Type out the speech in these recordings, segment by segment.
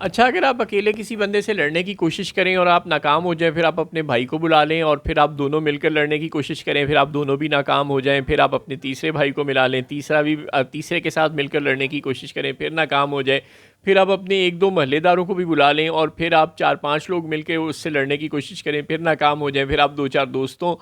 अच्छा, अगर आप अकेले किसी बंदे से लड़ने की कोशिश करें और आप नाकाम हो जाएं, फिर आप अपने भाई को बुला लें और फिर आप दोनों मिलकर लड़ने की कोशिश करें, फिर आप दोनों भी नाकाम हो जाएं, फिर आप अपने तीसरे भाई को मिला लें, तीसरे के साथ मिलकर लड़ने की कोशिश करें, फिर नाकाम हो जाए, फिर आप अपने एक दो महल्लेदारों को भी बुला लें और फिर आप चार पांच लोग मिलकर उससे लड़ने की कोशिश करें, फिर नाकाम हो जाएं, फिर आप दो चार दोस्तों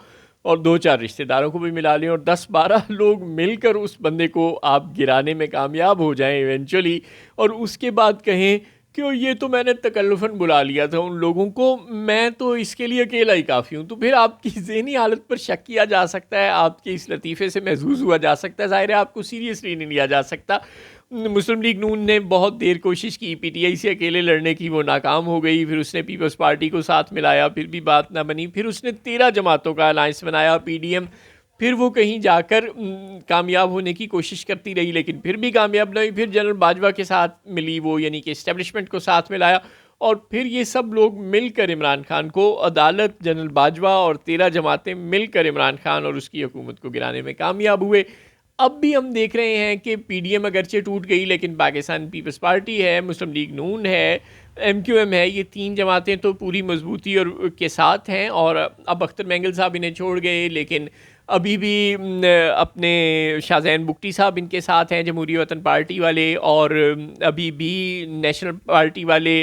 और दो चार रिश्तेदारों को भी मिला लें और 10-12 लोग मिलकर उस बंदे को आप गिराने में कामयाब हो जाएं इवेंचुअली, और उसके बाद कहें कि ये तो मैंने तकल्लुफ़न बुला लिया था उन लोगों को, मैं तो इसके लिए अकेला ही काफ़ी हूँ। तो फिर आपकी ज़हनी हालत पर शक किया जा सकता है, आपके इस लतीफ़े से महज़ूज़ हुआ जा सकता है, ज़ाहिर है आपको सीरियसली नहीं लिया जा सकता। मुस्लिम लीग नून ने बहुत देर कोशिश की पीटीआई से अकेले लड़ने की, वो नाकाम हो गई। फिर उसने पीपल्स पार्टी को साथ मिलाया, फिर भी बात ना बनी। फिर उसने 13 जमातों का अलायंस बनाया, पीडीएम। फिर वो कहीं जाकर कामयाब होने की कोशिश करती रही, लेकिन फिर भी कामयाब नहीं। फिर जनरल बाजवा के साथ मिली वो, यानी कि इस्टेब्लिशमेंट को साथ मिलाया, और फिर ये सब लोग मिलकर इमरान खान को, अदालत, जनरल बाजवा और 13 जमातें मिलकर इमरान खान और उसकी हुकूमत को गिराने में कामयाब हुए। अब भी हम देख रहे हैं कि पीडीएम अगरचे टूट गई, लेकिन पाकिस्तान पीपल्स पार्टी है, मुस्लिम लीग नून है, एमक्यूएम है, ये तीन जमातें तो पूरी मजबूती और के साथ हैं। और अब अख्तर मैंगल साहब इन्हें छोड़ गए, लेकिन अभी भी अपने शाहजैन बुगटी साहब इनके साथ हैं, जमहूरी वतन पार्टी वाले, और अभी भी नेशनल पार्टी वाले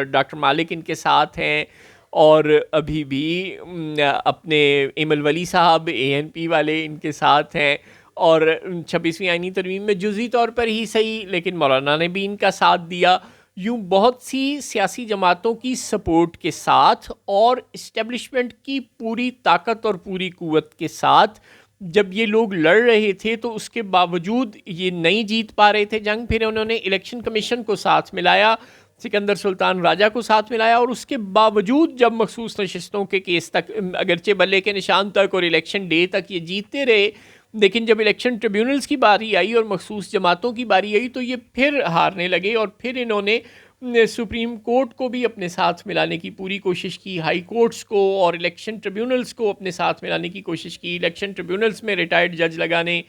डॉक्टर मालिक इनके साथ हैं, और अभी भी अपने इमल वली साहब एएनपी वाले इनके साथ हैं, और 26वीं आईनी तरमीम में जुज़ी तौर पर ही सही, लेकिन मौलाना ने भी इनका साथ दिया। यूँ बहुत सी सियासी जमातों की सपोर्ट के साथ और इस्टेब्लिशमेंट की पूरी ताकत और पूरी कुव्वत के साथ जब ये लोग लड़ रहे थे, तो उसके बावजूद ये नहीं जीत पा रहे थे जंग। फिर उन्होंने इलेक्शन कमीशन को साथ मिलाया, सिकंदर सुल्तान राजा को साथ मिलाया, और उसके बावजूद जब मखसूस नशिस्तों के केस तक, अगरचे बल्ले के निशान तक और इलेक्शन डे तक ये जीतते रहे, लेकिन जब इलेक्शन ट्रिब्यूनल्स की बारी आई और मखसूस जमातों की बारी आई, तो ये फिर हारने लगे। और फिर इन्होंने सुप्रीम कोर्ट को भी अपने साथ मिलाने की पूरी कोशिश की, हाई कोर्ट्स को और इलेक्शन ट्रिब्यूनल्स को अपने साथ मिलाने की कोशिश की, इलेक्शन ट्रिब्यूनल्स में रिटायर्ड जज लगाने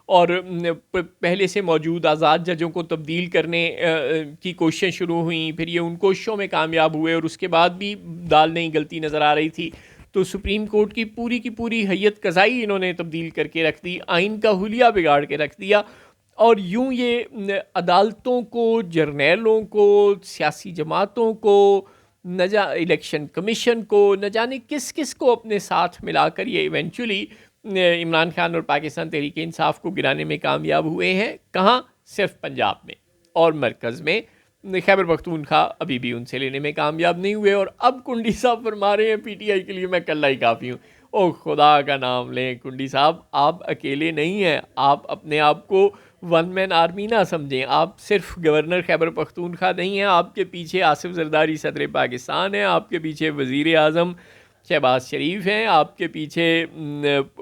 और पहले से मौजूद आज़ाद जजों को तब्दील करने की कोशिशें शुरू हुई। फिर ये उन कोशिशों में कामयाब हुए, और उसके बाद भी दाल नहीं गलती नज़र आ रही थी, तो सुप्रीम कोर्ट की पूरी हैयत कज़ाई इन्होंने तब्दील करके रख दी, आइन का हुलिया बिगाड़ के रख दिया। और यूं ये अदालतों को, जर्नैलों को, सियासी जमातों को, इलेक्शन कमीशन को, न जाने किस किस को अपने साथ मिलाकर ये इवेंचुअली इमरान खान और पाकिस्तान तहरीक इंसाफ को गिराने में कामयाब हुए हैं। कहाँ? सिर्फ पंजाब में, और मरकज़ में खैबर पख्तूनख्वा अभी भी उनसे लेने में कामयाब नहीं हुए। और अब कुंडी साहब फरमा रहे हैं पीटीआई के लिए मैं कल्ला ही काफ़ी हूँ। ओ खुदा का नाम लें कुंडी साहब, आप अकेले नहीं हैं। आप अपने आप को वन मैन आर्मी ना समझें। आप सिर्फ गवर्नर खैबर पख्तूनख्वा नहीं हैं, आपके पीछे आसिफ जरदारी सदर पाकिस्तान है, आपके पीछे वज़ीर आज़म शहबाज शरीफ हैं, आपके पीछे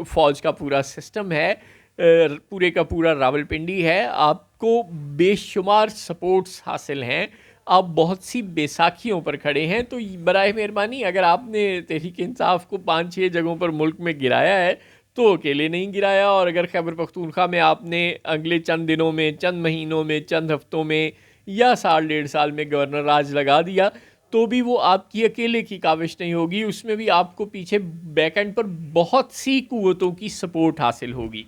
फ़ौज का पूरा सिस्टम है, पूरे का पूरा रावलपिंडी है, आपको बेशुमार सपोर्ट्स हासिल हैं, आप बहुत सी बैसाखियों पर खड़े हैं। तो बराए मेहरबानी, अगर आपने तहरीक इंसाफ को 5-6 जगहों पर मुल्क में गिराया है, तो अकेले नहीं गिराया। और अगर खैबर पख्तूनख्वा में आपने अगले चंद दिनों में, चंद महीनों में, चंद हफ्तों में या साल 1.5 साल में गवर्नर राज लगा दिया, तो भी वो आपकी अकेले की काविश नहीं होगी, उसमें भी आपको पीछे बैक एंड पर बहुत सी कुव्वतों की सपोर्ट हासिल होगी।